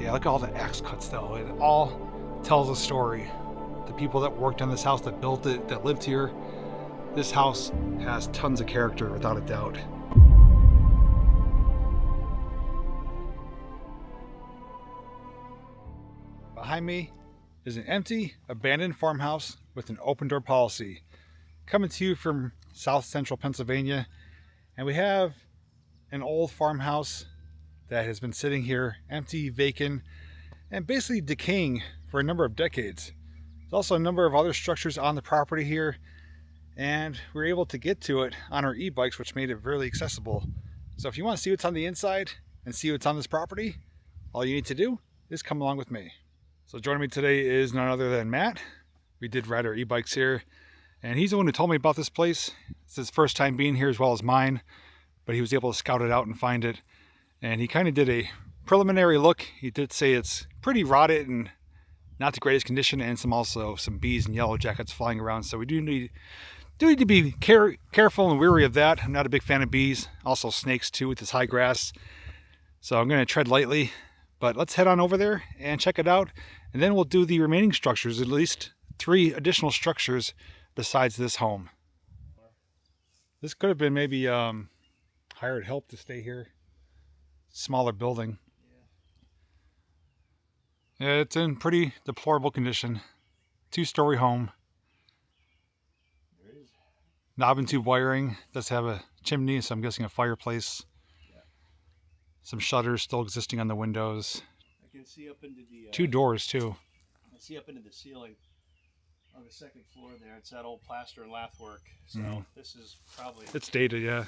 Yeah, look at all the axe cuts though. It all tells a story. The people that worked on this house, that built it, that lived here. This house has tons of character, without a doubt. Behind me is an empty, abandoned farmhouse with an open door policy. Coming to you from South Central Pennsylvania, and we have an old farmhouse that has been sitting here empty, vacant, and basically decaying for a number of decades. There's also a number of other structures on the property here, and we were able to get to it on our e-bikes, which made it really accessible. So if you want to see what's on the inside and see what's on this property, all you need to do is come along with me. So joining me today is none other than Matt. We did ride our e-bikes here, and he's the one who told me about this place. It's his first time being here as well as mine, but he was able to scout it out and find it. And he kind of did a preliminary look. He did say it's pretty rotted and not the greatest condition, and some bees and yellow jackets flying around. So we do need to be careful and wary of that. I'm not a big fan of bees. Also snakes too with this high grass. So I'm going to tread lightly. But let's head on over there and check it out. And then we'll do the remaining structures, at least 3 additional structures besides this home. This could have been maybe hired help to stay here. Smaller building. Yeah, it's in pretty deplorable condition. 2-story home. Knob and tube wiring. Does have a chimney, so I'm guessing a fireplace. Yeah. Some shutters still existing on the windows. I can see up into the 2 doors too. I see up into the ceiling on the 2nd floor there. It's that old plaster and lath work. So this is probably, it's dated, yeah.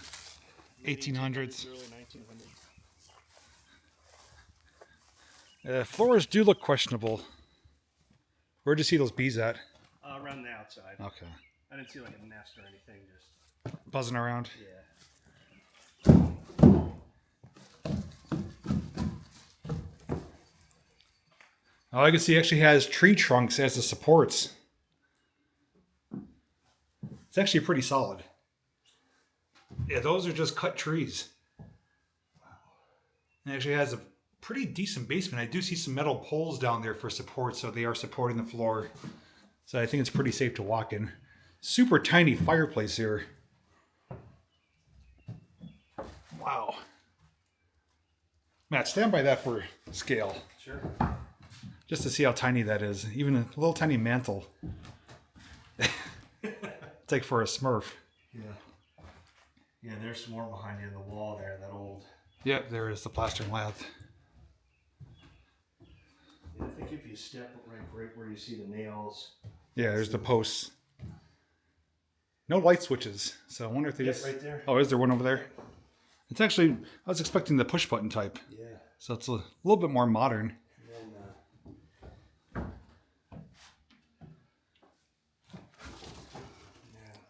1800s. Early 1900s. Floors do look questionable. Where'd you see those bees at? Around the outside. Okay. I didn't see like a nest or anything, just buzzing around. Yeah. Oh, I can see it actually has tree trunks as the supports. It's actually pretty solid. Yeah, those are just cut trees. Wow. It actually has a pretty decent basement. I do see some metal poles down there for support, so they are supporting the floor. So I think it's pretty safe to walk in. Super tiny fireplace here. Wow. Matt, stand by that for scale. Sure. Just to see how tiny that is. Even a little tiny mantle. It's like for a Smurf. Yeah. Yeah, there's some more behind you in the wall there, that old. Yep, there is the plaster and lath. Yeah, I think if you step right where you see the nails. Yeah, there's the posts. No light switches, so I wonder if they just... right there. Oh, is there one over there? It's actually... I was expecting the push button type. Yeah. So it's a little bit more modern. And then,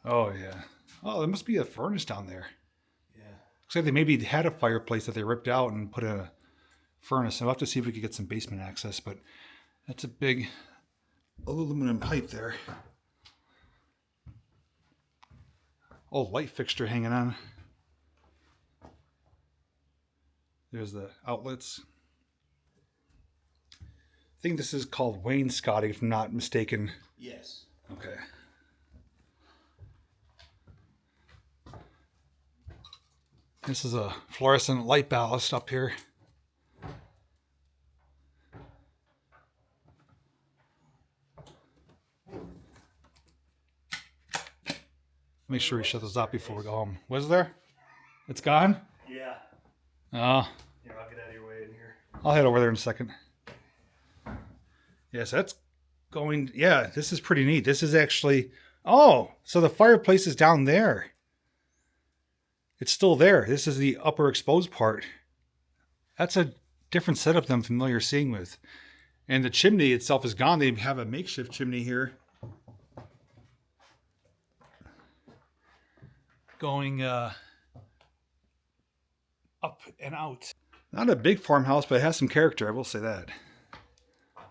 Oh, yeah. Oh, there must be a furnace down there. yeah. Looks like they maybe had a fireplace that they ripped out and put a furnace. I'll have to see if we could get some basement access, but that's a big aluminum pipe there. Oh, light fixture hanging on. There's the outlets. I think this is called wainscoting, if I'm not mistaken. Yes. Okay. This is a fluorescent light ballast up here. Make sure we shut those out before we go home. Was there? It's gone? Yeah. Oh. Here, I'll get out of your way in here. I'll head over there in a second. Yes, that's going... Yeah, this is pretty neat. This is actually... Oh, so the fireplace is down there. It's still there. This is the upper exposed part. That's a different setup than I'm familiar seeing with. And the chimney itself is gone. They have a makeshift chimney here. Going up and out. Not a big farmhouse, but it has some character. I will say that.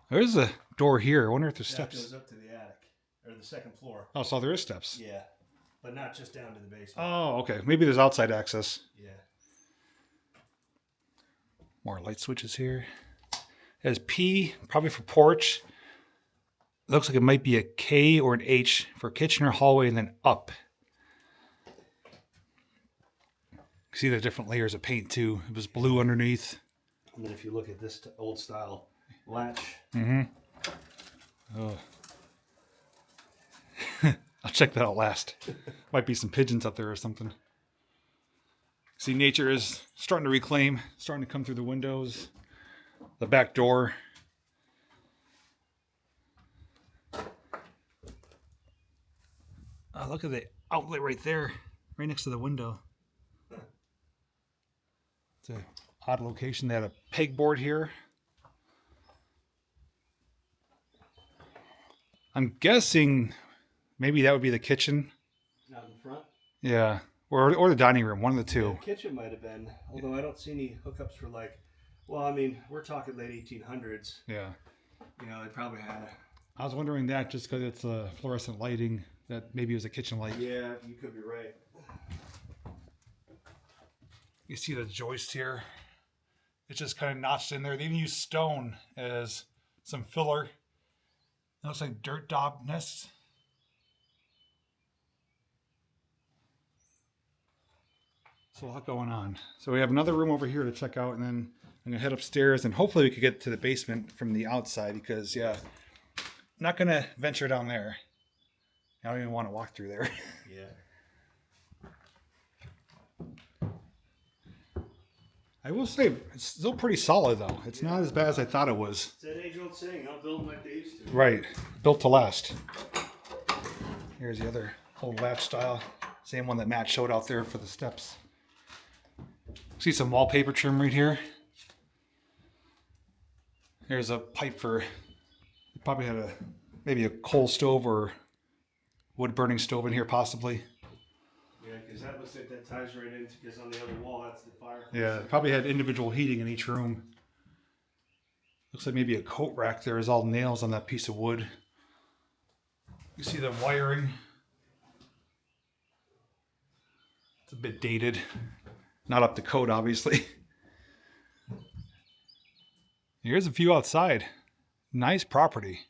There's a door here. I wonder if there's steps. That goes up to the attic or the 2nd floor. Oh, so there is steps. Yeah, but not just down to the basement. Oh, okay. Maybe there's outside access. Yeah. More light switches here. It has P, probably for porch. It looks like it might be a K or an H for kitchen or hallway, and then up. See the different layers of paint too. It was blue underneath. And then if you look at this old style latch. Mm-hmm. Oh. I'll check that out last. Might be some pigeons up there or something. See, nature is starting to reclaim, starting to come through the windows, the back door. Oh, look at the outlet right there, right next to the window. It's an odd location. They had a pegboard here. I'm guessing maybe that would be the kitchen. Out in front? Yeah. Or the dining room, one of the two. Yeah, the kitchen might have been, although I don't see any hookups for like, well, I mean, we're talking late 1800s. Yeah. You know, they probably had. I was wondering that just because it's fluorescent lighting, that maybe it was a kitchen light. Yeah, you could be right. You see the joist here. It's just kind of notched in there. They even use stone as some filler. It looks like dirt daub nests. So a lot going on. So we have another room over here to check out, and then I'm gonna head upstairs, and hopefully we could get to the basement from the outside because, yeah, I'm not gonna venture down there. I don't even want to walk through there. Yeah. I will say it's still pretty solid though. It's not as bad as I thought it was. It's that age-old saying, I'll build like they used to. Right, built to last. Here's the other old latch style, same one that Matt showed out there for the steps. See some wallpaper trim right here. There's a pipe for, probably had maybe a coal stove or wood burning stove in here possibly. Yeah, because that looks like that ties right in, because on the other wall, that's the fireplace. Yeah, probably had individual heating in each room. Looks like maybe a coat rack there is all nails on that piece of wood. You see the wiring. It's a bit dated. Not up to code, obviously. Here's a view outside. Nice property.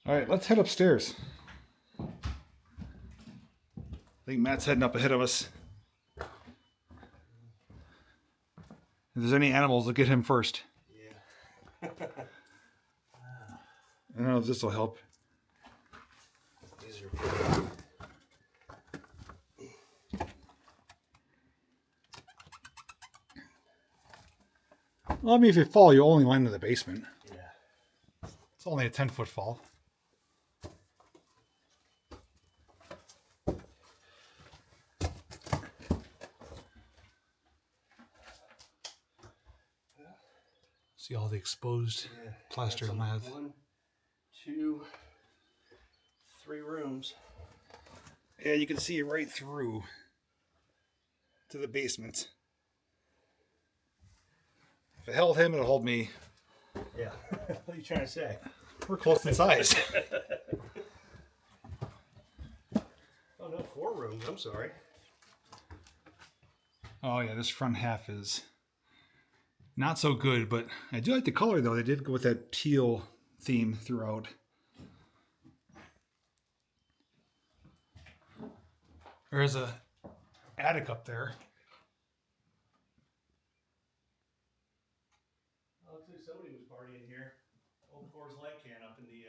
All right, let's head upstairs. I think Matt's heading up ahead of us. If there's any animals, we'll get him first. Yeah. I don't know if this will help. These are pretty. Well, I mean, if you fall, you only land in the basement. Yeah. It's only a 10-foot fall. See all the exposed plaster and lath. 1, 2, 3 rooms. Yeah, you can see right through to the basement. If it held him, it'll hold me. Yeah. What are you trying to say? We're close in size. Oh no, 4 rooms. I'm sorry. Oh yeah, this front half is not so good, but I do like the color though. They did go with that teal theme throughout. There's a attic up there. Looks like somebody was partying here. Old Coors Light can up in the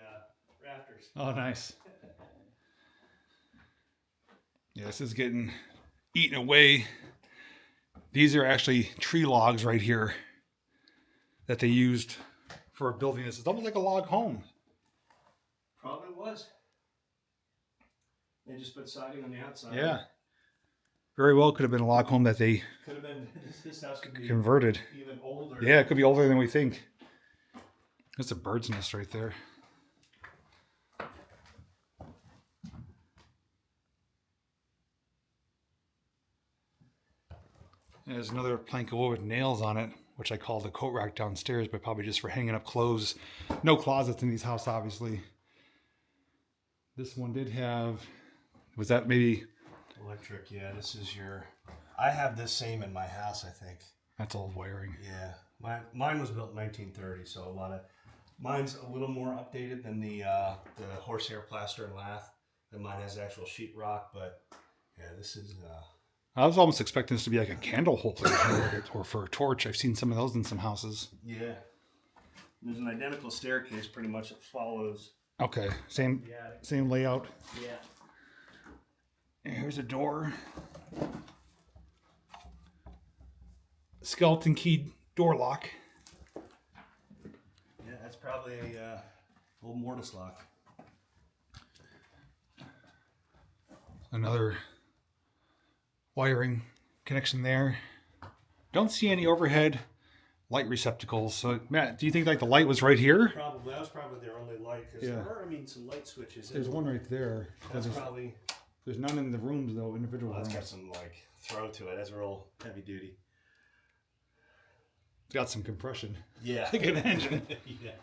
rafters. Oh, nice. Yeah, this is getting eaten away. These are actually tree logs right here that they used for building this. It's almost like a log home. Probably was. They just put siding on the outside. Yeah. Very well could have been a log home that they Could have been. This house could be converted. even older. Yeah, it could be older than we think. That's a bird's nest right there. There's another plank of wood with nails on it, which I call the coat rack downstairs, but probably just for hanging up clothes. No closets in these houses, obviously. This one did have, was that maybe? Electric, yeah. This is your I have this same in my house, I think. That's old wiring. Yeah, mine was built in 1930, so mine's a little more updated than the horsehair plaster and lath. And mine has actual sheetrock, but yeah, this is. I was almost expecting this to be like a candle holder or for a torch. I've seen some of those in some houses. Yeah, there's an identical staircase, pretty much. It follows. Okay, same layout. Yeah. And here's a door. Skeleton key door lock. Yeah, that's probably a old mortise lock. Another wiring connection there. Don't see any overhead light receptacles. So, Matt, do you think like the light was right here? Probably. That was probably their only light. Because there are, some light switches. There's one right there. That's probably... There's none in the rooms, though, individual rooms. It's got some, throw to it. That's real heavy duty. It's got some compression. Yeah. Like an engine. Yeah.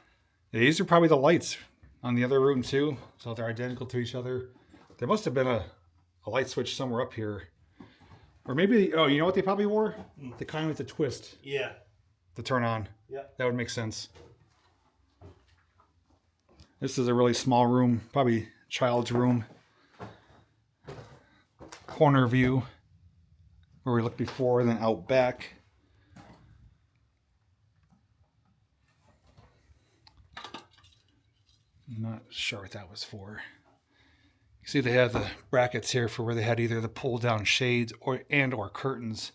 These are probably the lights on the other room, too. So they're identical to each other. There must have been a light switch somewhere up here. Or maybe, you know what they probably wore? The kind with the twist. Yeah. To turn on. Yeah. That would make sense. This is a really small room. Probably child's room. Corner view. Where we looked before, then out back. Not sure what that was for. You see they have the brackets here for where they had either the pull down shades or curtains.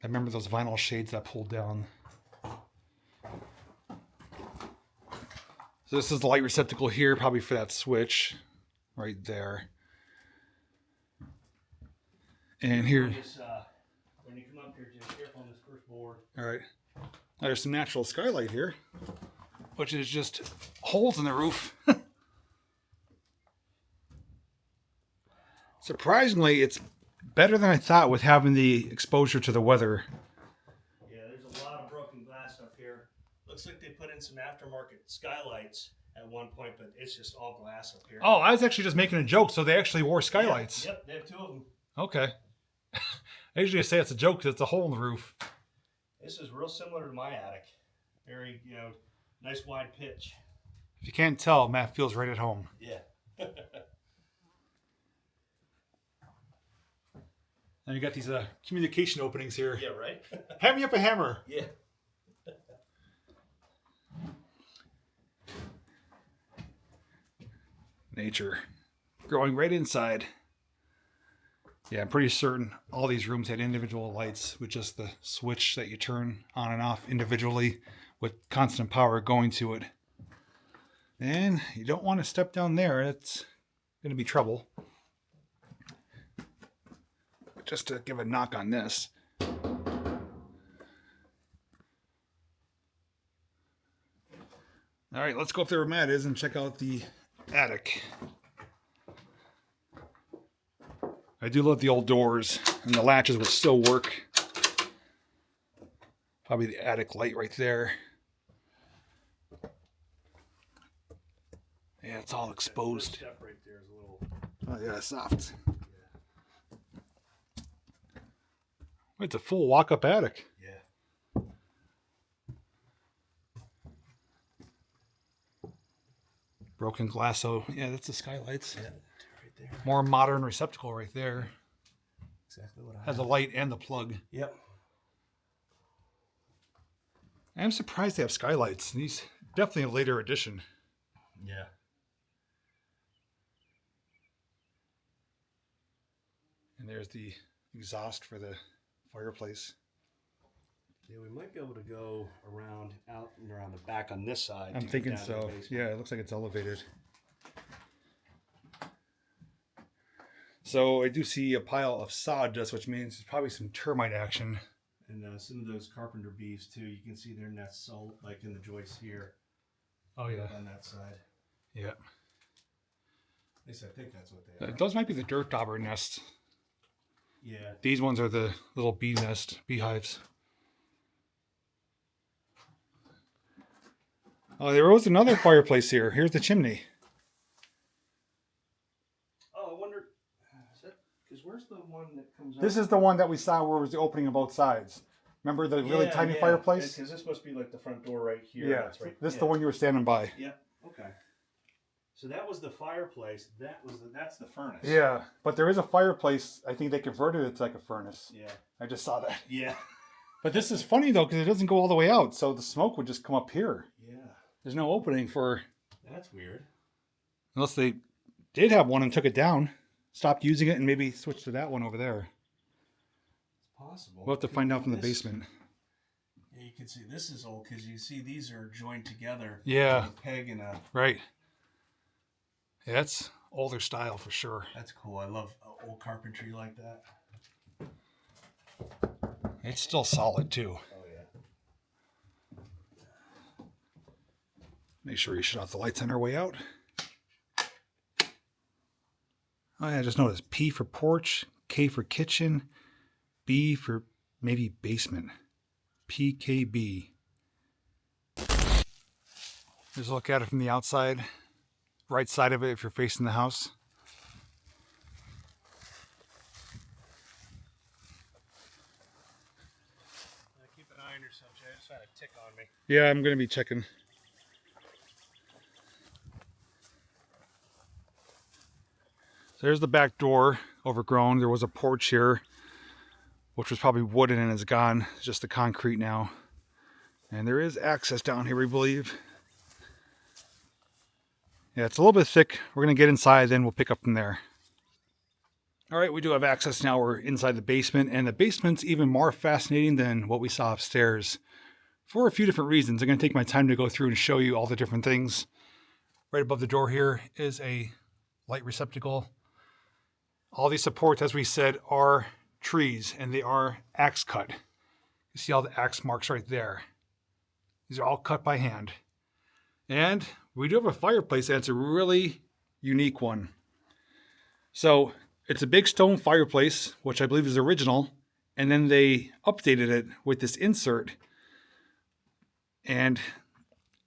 I remember those vinyl shades that pulled down. So this is the light receptacle here, probably for that switch right there. And here, when you come up here, just careful on this first board. All right. Now there's some natural skylight here, which is just holes in the roof. Surprisingly, it's better than I thought with having the exposure to the weather. Yeah, there's a lot of broken glass up here. Looks like they put in some aftermarket skylights at one point, but it's just all glass up here. Oh, I was actually just making a joke, so they actually wore skylights. Yep, they have two of them. Okay. I usually say it's a joke because it's a hole in the roof. This is real similar to my attic. Very, nice wide pitch. If you can't tell, Matt feels right at home. Yeah. And you got these communication openings here. Yeah, right? Hand me up a hammer. Yeah. Nature growing right inside. Yeah, I'm pretty certain all these rooms had individual lights with just the switch that you turn on and off individually with constant power going to it. And you don't want to step down there. It's going to be trouble. Just to give a knock on this. All right, let's go up there where Matt is and check out the attic. I do love the old doors and the latches will still work. Probably the attic light right there. Yeah, it's all exposed. Step right there is a little... Oh yeah, soft. It's a full walk-up attic. Yeah. Broken glass. So yeah, that's the skylights. Yeah, right there. More modern receptacle right there. Exactly what I Has a light and the plug. Yep. I'm surprised they have skylights. These definitely a later addition. Yeah. And there's the exhaust for the fireplace. Yeah, we might be able to go out and around the back on this side. I'm thinking so. Yeah, it looks like it's elevated. So I do see a pile of sawdust, which means there's probably some termite action. And some of those carpenter bees too. You can see their nests all like in the joists here. Oh yeah. On that side. Yeah. At least I think that's what they are. Those might be the dirt dauber nests. Yeah. These ones are the little beehives. Oh, there was another fireplace here. Here's the chimney. Oh, I wonder, is that, because where's the one one that comes up? This is the one that we saw where was the opening on both sides. Remember the really tiny fireplace? Because this must be like the front door right here. Yeah, That's right. this is the one you were standing by. Yeah. Okay. So that was the fireplace. That's the furnace. Yeah, but there is a fireplace. I think they converted it to like a furnace. Yeah. I just saw that. Yeah. But this is funny though, because it doesn't go all the way out, so the smoke would just come up here. Yeah. There's no opening for. That's weird. Unless they did have one and took it down, stopped using it, and maybe switched to that one over there. It's possible. We'll have to find out from the basement. Yeah, you can see this is old because you see these are joined together. Yeah. With a peg and a. Right. Yeah, that's older style for sure. That's cool. I love old carpentry like that. It's still solid too. Oh yeah. Make sure you shut off the lights on our way out. Oh yeah, just notice P for porch, K for kitchen, B for maybe basement. PKB. Just look at it from the outside. Right side of it if you're facing the house. Keep an eye on yourself, Jay. I just had a tick on me. Yeah, I'm going to be checking. So there's the back door, overgrown. There was a porch here, which was probably wooden and is gone. It's just the concrete now. And there is access down here, we believe. Yeah, it's a little bit thick. We're going to get inside, then we'll pick up from there. All right, we do have access now. We're inside the basement, and the basement's even more fascinating than what we saw upstairs for a few different reasons. I'm going to take my time to go through and show you all the different things. Right above the door here is a light receptacle. All these supports, as we said, are trees, and they are axe cut. You see all the axe marks right there. These are all cut by hand. And we do have a fireplace, and it's a really unique one. So it's a big stone fireplace, which I believe is original, and then they updated it with this insert, and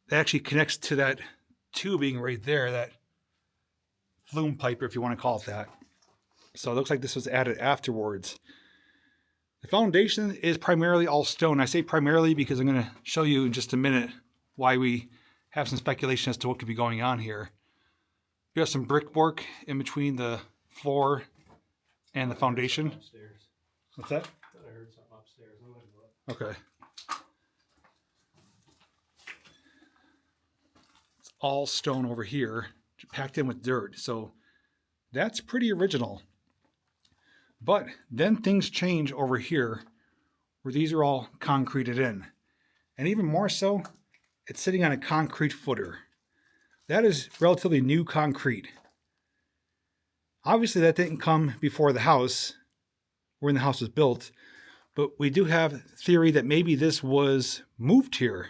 it actually connects to that tubing right there, that flume pipe, if you want to call it that. So it looks like this was added afterwards. The foundation is primarily all stone. I say primarily because I'm going to show you in just a minute why we have some speculation as to what could be going on here. We have some brickwork in between the floor and the foundation. Upstairs. What's that? I thought I heard something upstairs. I'm gonna look. Okay. It's all stone over here, packed in with dirt. So that's pretty original. But then things change over here where these are all concreted in. And even more so, it's sitting on a concrete footer. That is relatively new concrete. Obviously that didn't come before the house, when the house was built, but we do have theory that maybe this was moved here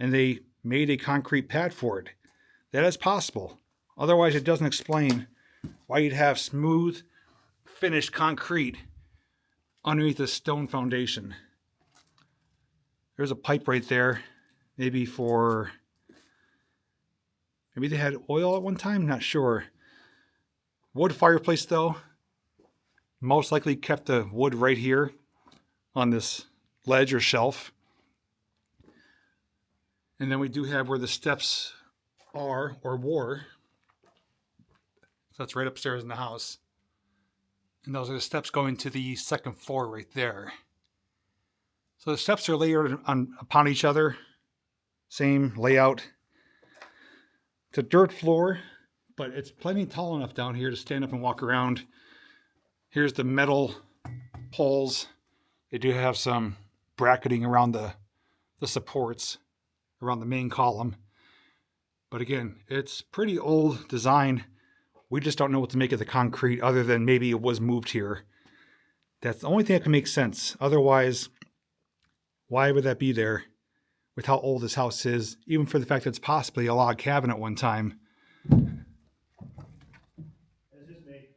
and they made a concrete pad for it. That is possible. Otherwise it doesn't explain why you'd have smooth, finished concrete underneath a stone foundation. There's a pipe right there, maybe they had oil at one time, not sure. Wood fireplace though, most likely kept the wood right here on this ledge or shelf. And then we do have where the steps are or were. So that's right upstairs in the house. And those are the steps going to the second floor right there. So the steps are layered upon each other. Same layout. It's a dirt floor, but it's plenty tall enough down here to stand up and walk around. Here's the metal poles. They do have some bracketing around the supports, around the main column. But again, it's pretty old design. We just don't know what to make of the concrete other than maybe it was moved here. That's the only thing that can make sense. Otherwise, why would that be there with how old this house is, even for the fact that it's possibly a log cabin at one time?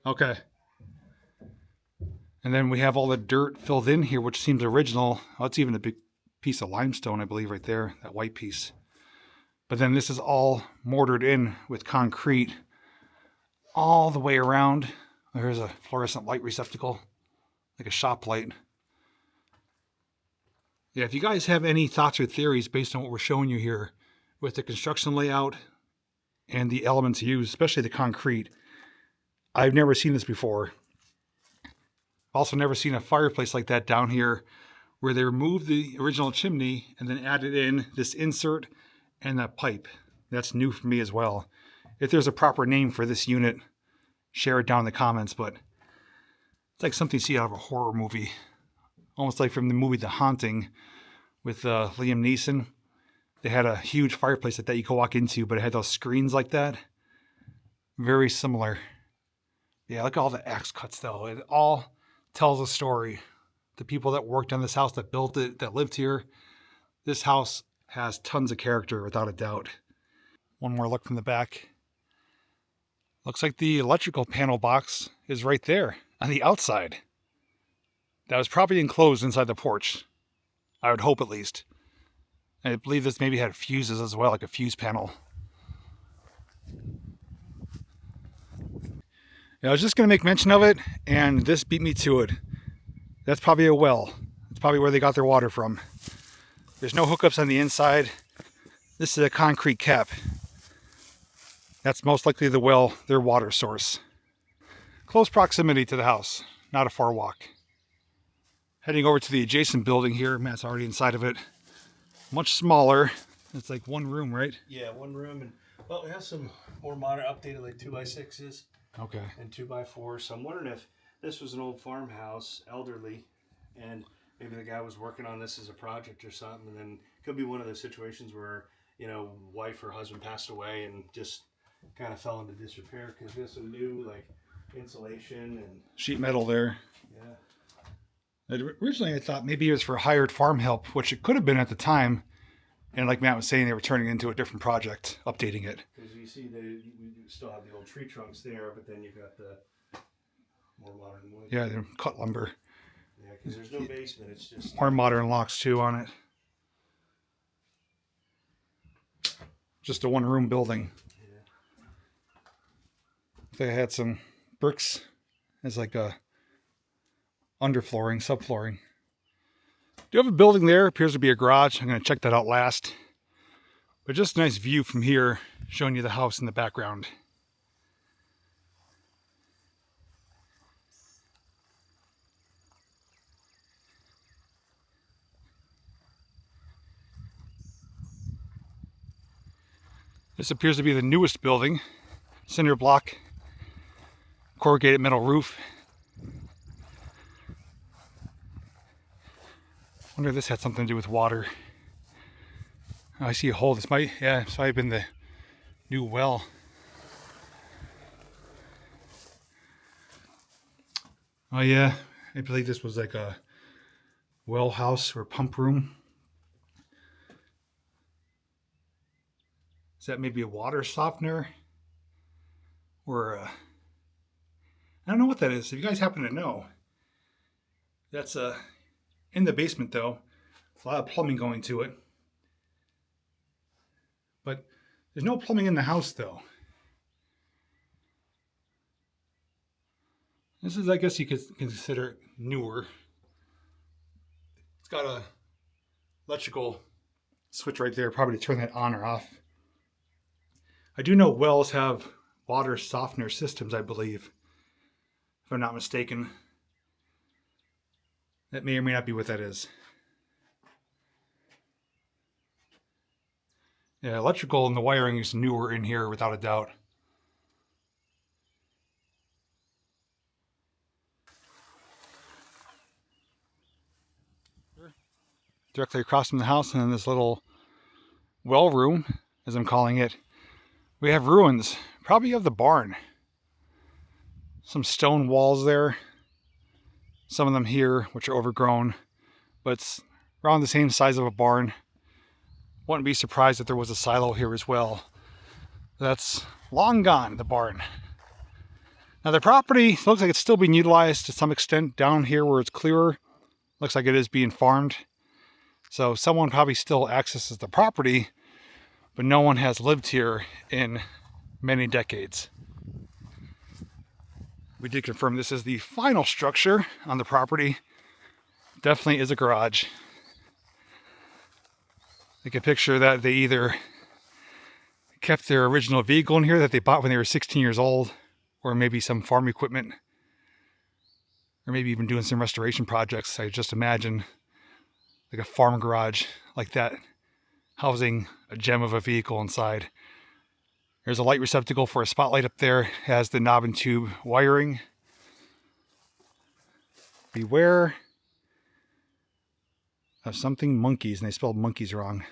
Okay. And then we have all the dirt filled in here, which seems original. Oh, it's even a big piece of limestone, I believe, right there, that white piece. But then this is all mortared in with concrete all the way around. There's a fluorescent light receptacle. like a shop light. Yeah, if you guys have any thoughts or theories based on what we're showing you here with the construction layout and the elements used, especially the concrete, I've never seen this before. Also never seen a fireplace like that down here where they removed the original chimney and then added in this insert and that pipe. That's new for me as well. If there's a proper name for this unit, share it down in the comments, but it's like something you see out of a horror movie. Almost like from the movie The Haunting with Liam Neeson. They had a huge fireplace like that you could walk into, but it had those screens like that. Very similar. Yeah, look at all the axe cuts though. It all tells a story. The people that worked on this house, that built it, that lived here, this house has tons of character without a doubt. One more look from the back. Looks like the electrical panel box is right there on the outside. That was probably enclosed inside the porch. I would hope at least. I believe this maybe had fuses as well, like a fuse panel. Yeah, I was just going to make mention of it, and this beat me to it. That's probably a well. It's probably where they got their water from. There's no hookups on the inside. This is a concrete cap. That's most likely the well, their water source. Close proximity to the house, not a far walk. Heading over to the adjacent building here. Matt's already inside of it. Much smaller. It's like one room, right? Yeah, one room. And well, we have some more modern updated like 2x6s. Okay. And 2x4s. So I'm wondering if this was an old farmhouse, elderly, and maybe the guy was working on this as a project or something, and then it could be one of those situations where, you know, wife or husband passed away and just kind of fell into disrepair because there's some new like insulation and sheet metal there. Yeah. Originally I thought maybe it was for hired farm help, which it could have been at the time. And like Matt was saying, they were turning it into a different project, updating it. Because you see, we still have the old tree trunks there, but then you've got the more modern wood. Yeah, they're cut lumber. Yeah, because there's no basement. It's just More modern locks too on it. Just a one-room building. Yeah. They had some bricks as like a underflooring, subflooring. Do you have a building there? Appears to be a garage. I'm going to check that out last. But just a nice view from here, showing you the house in the background. This appears to be the newest building. Cinder block, corrugated metal roof. Wonder if this had something to do with water. Oh, I see a hole. This might have been the new well. Oh yeah, I believe this was like a well house or pump room. Is that maybe a water softener? Or I don't know what that is. If you guys happen to know. That's in the basement though. A lot of plumbing going to it. But there's no plumbing in the house though. This is, I guess you could consider it newer. It's got a electrical switch right there, probably to turn that on or off. I do know wells have water softener systems, I believe. If I'm not mistaken. That may or may not be what that is. Yeah, electrical and the wiring is newer in here without a doubt. Directly across from the house, and in this little well room, as I'm calling it, we have ruins, probably of the barn. Some stone walls there. Some of them here, which are overgrown, but it's around the same size of a barn. Wouldn't be surprised if there was a silo here as well. That's long gone, the barn. Now the property looks like it's still being utilized to some extent down here where it's clearer. Looks like it is being farmed. So someone probably still accesses the property, but no one has lived here in many decades. we did confirm this is the final structure on the property. Definitely is a garage. I can picture that they either kept their original vehicle in here that they bought when they were 16 years old, or maybe some farm equipment, or maybe even doing some restoration projects. I just imagine like a farm garage like that, housing a gem of a vehicle inside. There's a light receptacle for a spotlight up there. It has the knob and tube wiring. Beware of something monkeys, and they spelled monkeys wrong.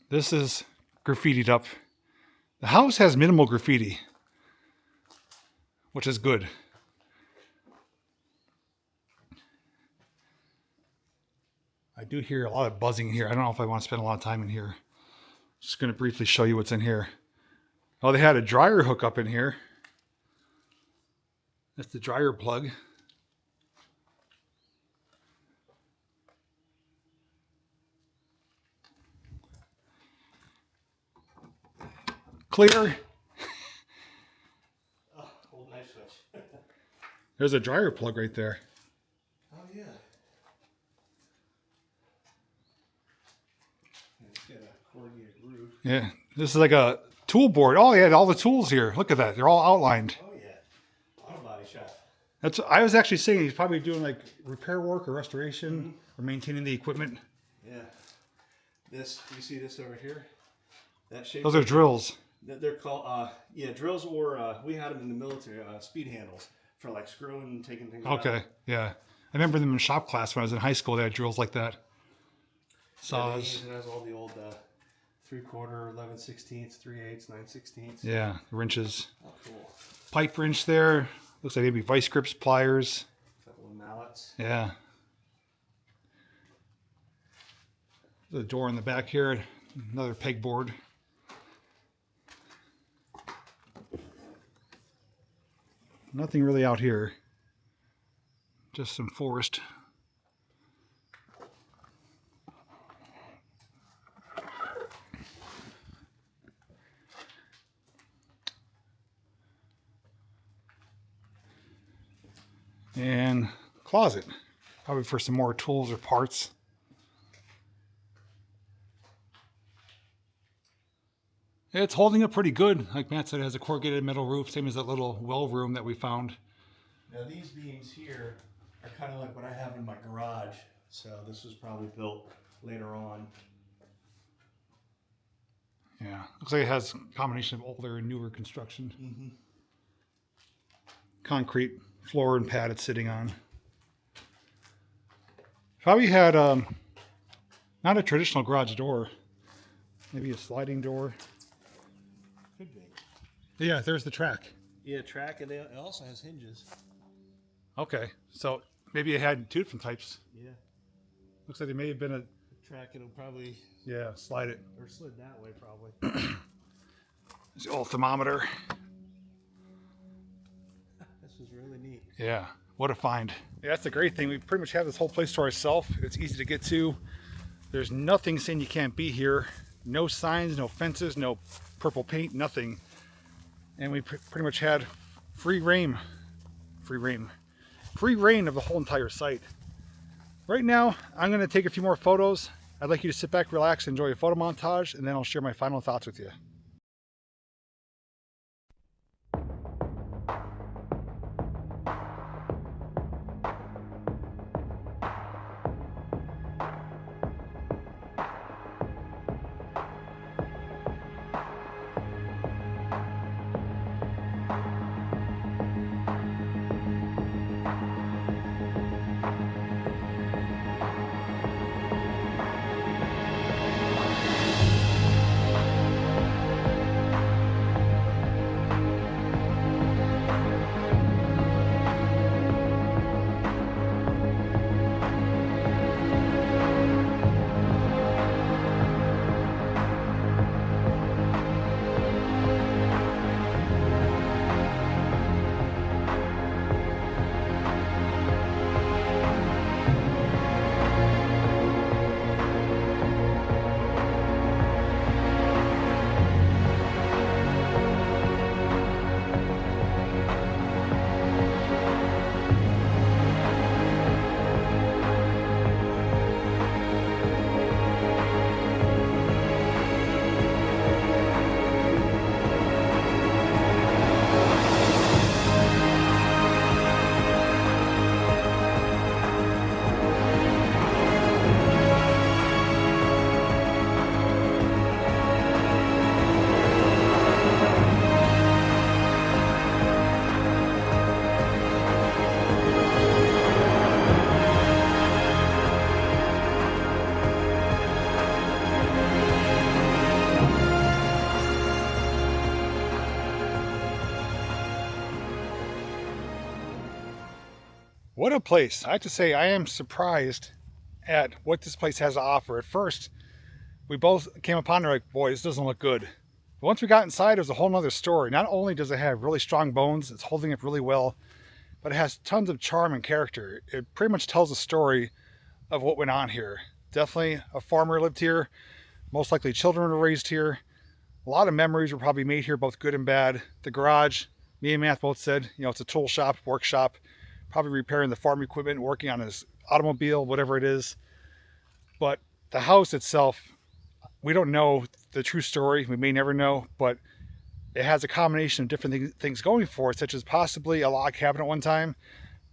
This is graffitied up. The house has minimal graffiti, which is good. I do hear a lot of buzzing here. I don't know if I want to spend a lot of time in here. Just going to briefly show you what's in here. Oh, they had a dryer hook up in here. That's the dryer plug. Clear. Oh, old knife switch. There's a dryer plug right there. Oh, yeah. It's got a corrugated roof. Yeah, this is like a tool board. Oh, yeah, all the tools here. Look at that. They're all outlined. Oh, yeah. Auto body shop. That's. I was actually saying he's probably doing like repair work or restoration or maintaining the equipment. Yeah. This, you see this over here? That shape. Those are drills. They're called, drills, or we had them in the military, speed handles for like screwing and taking things out. Okay, yeah. I remember them in shop class when I was in high school. They had drills like that. Yeah, Saws. it has all the old 3/4, 11/16, 3/8, 9/16. Yeah, wrenches. Oh, cool. Pipe wrench there. Looks like maybe vice grips, pliers. Couple of mallets. Yeah. The door in the back here. Another pegboard. Nothing really out here. Just some forest. And closet. Probably for some more tools or parts. It's holding up pretty good. Like Matt said, it has a corrugated metal roof, same as that little well room that we found. Now these beams here are kind of like what I have in my garage. So this was probably built later on. Yeah, looks like it has a combination of older and newer construction. Mm-hmm. Concrete floor and pad it's sitting on. Probably had not a traditional garage door, maybe a sliding door. Could be. Yeah, there's the track. Yeah, track, and it also has hinges. Okay, so maybe it had two different types. Yeah. Looks like there may have been a Track, it'll probably, slide it. or slid that way probably. There's the old thermometer. This was really neat. Yeah, what a find. Yeah, that's the great thing. We pretty much have this whole place to ourselves. It's easy to get to. There's nothing saying you can't be here. No signs, no fences, no purple paint, nothing. And we pretty much had free reign of the whole entire site. Right now, I'm going to take a few more photos. I'd like you to sit back, relax, enjoy a photo montage, and then I'll share my final thoughts with you. What a place. I have to say, I am surprised at what this place has to offer. At first, we both came upon it like, boy, this doesn't look good. But once we got inside, it was a whole nother story. Not only does it have really strong bones, it's holding up really well, but it has tons of charm and character. It pretty much tells a story of what went on here. Definitely a farmer lived here. Most likely children were raised here. A lot of memories were probably made here, both good and bad. The garage, me and Matt both said, you know, it's a tool shop, workshop, probably repairing the farm equipment, working on his automobile, whatever it is. But the house itself, we don't know the true story. We may never know, but it has a combination of different things going for it, such as possibly a log cabin at one time,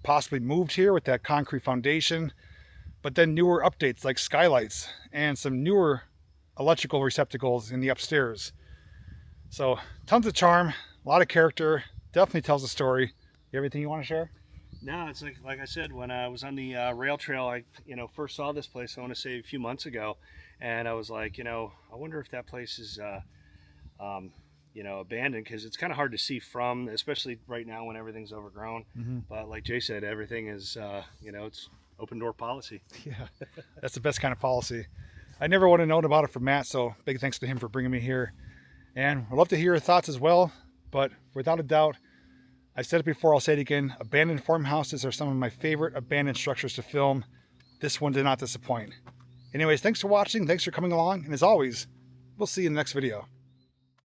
possibly moved here with that concrete foundation, but then newer updates like skylights and some newer electrical receptacles in the upstairs. So tons of charm, a lot of character, definitely tells a story. You have anything you want to share? No, it's like I said, when I was on the rail trail, I first saw this place, I want to say a few months ago, and I was like, I wonder if that place is abandoned, because it's kind of hard to see from, especially right now when everything's overgrown. But like Jay said, everything is it's open door policy. Yeah, that's the best kind of policy. I never would have known about it from Matt, so big thanks to him for bringing me here. And I'd love to hear your thoughts as well, but without a doubt, I've said it before, I'll say it again, abandoned farmhouses are some of my favorite abandoned structures to film. This one did not disappoint. Anyways, thanks for watching, thanks for coming along, and as always, we'll see you in the next video.